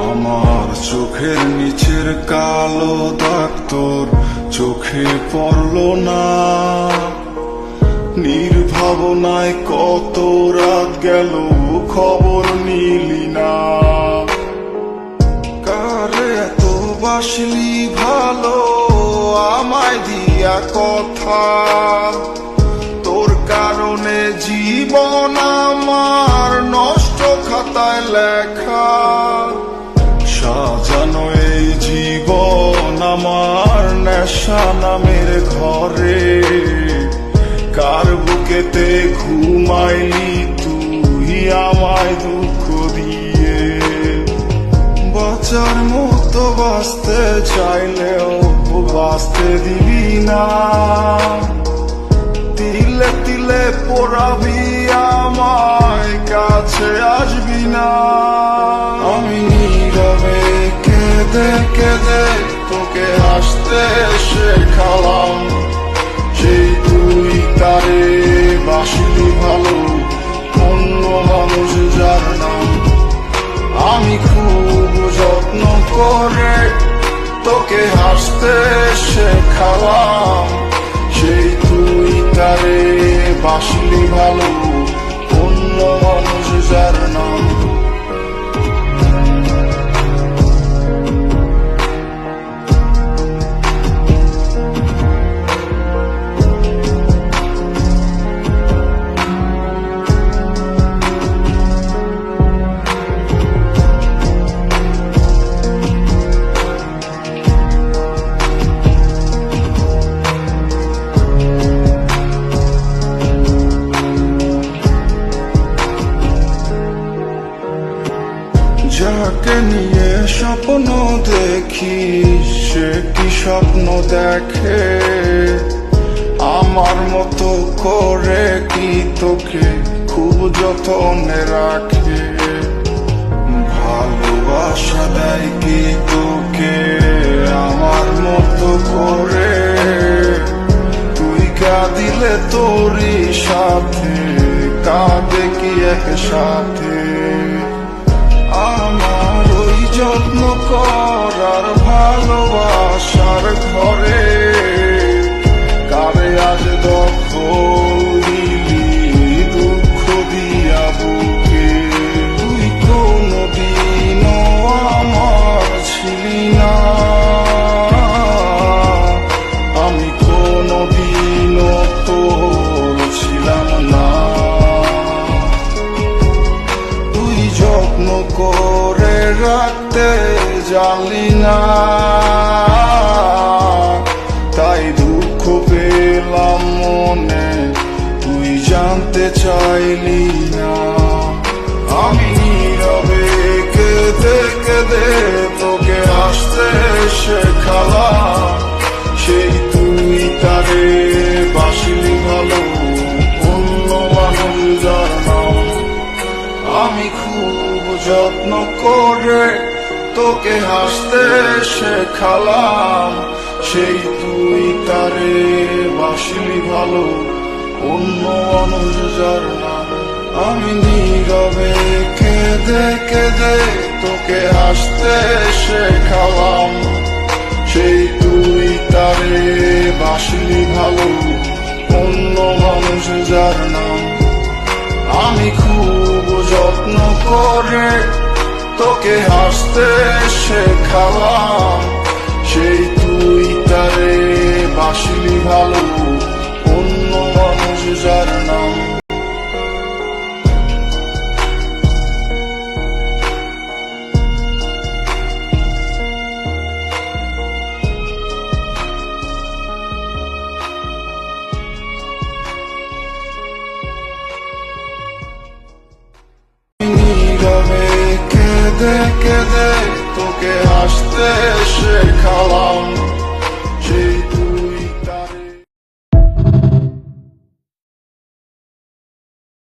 আমার চোখের নিচের কালো দাগ তোর চোখে পড়লো না। নির্ভাবনায় কত রাত গেল খবর নিলি না। কারে এত বাসলি ভালো আমায় দিয়া কথা, তোর কারণে জীবন আমার নষ্ট খাতায় লেখা। সাজানো এই জীবন আমার নেশা নামের ঘরে, কার বুকেতে ঘুমাইলি তুই আমায় দুঃখ দিয়ে। বাঁচার মতো বাঁচতে চাইলেও বাঁচতে দিবি না, তিলে তিলে পোড়াবি আমায়, কাছে আসবি না। আমি নীরবে কেঁদে কেঁদে তোকে হাসতে শেখালাম, সেই তুই তারে বাসলি ভালো অন্য মানুষ যার নাম। আমি খুব যত্ন করে তোকে হাসতে শেখালাম, সেই তুই তারে বাসলি ভালো অন্য মানুষ যার নাম। যাকে নিয়ে স্বপ্ন দেখি সে কি স্বপ্ন দেখে, আমার মতো করে কি তোকে খুব যত্নে রাখে। ভালোবাসা দেয় কি তোকে আমার মতো করে, তুই কাঁদিলে তোরই সাথে কাঁদে কি একসাথে। আমার ওই যত্ন করার ভালোবাসার ঘরে, কারে আজ দখল দিলি দুঃখ দিয়া বুকে। তুই কোনদিনও আমার ছিলি না, আমি কোনদিনও তোর ছিলাম না। যত্ন করে রাখতে জানলি না, তাই দুঃখ পেলাম মনে তুই জানতে চাইলি না। আমি নীরবে কেঁদে কেঁদে তোকে হাসতে শেখালাম, সেই তুই তারে বাসলি ভালো অন্য মানুষ যার নাম। আমি খুব যত্ন করে তোকে হাসতে শেখালাম, সেই তুই তারে বাসলি ভালো অন্য মানুষ যার নাম। আমি নীরবে কেঁদে কেঁদে তোকে হাসতে শেখালাম, সেই তুই তারে বাসলি ভালো অন্য মানুষ যার নাম। আমি খুব যত্ন করে তোকে হাসতে শেখালাম, সেই তুই তারে বাসলি ভালো অন্য মানুষ যার নাম। কেঁদে কেঁদে তোকে হাসতে শেখালাম,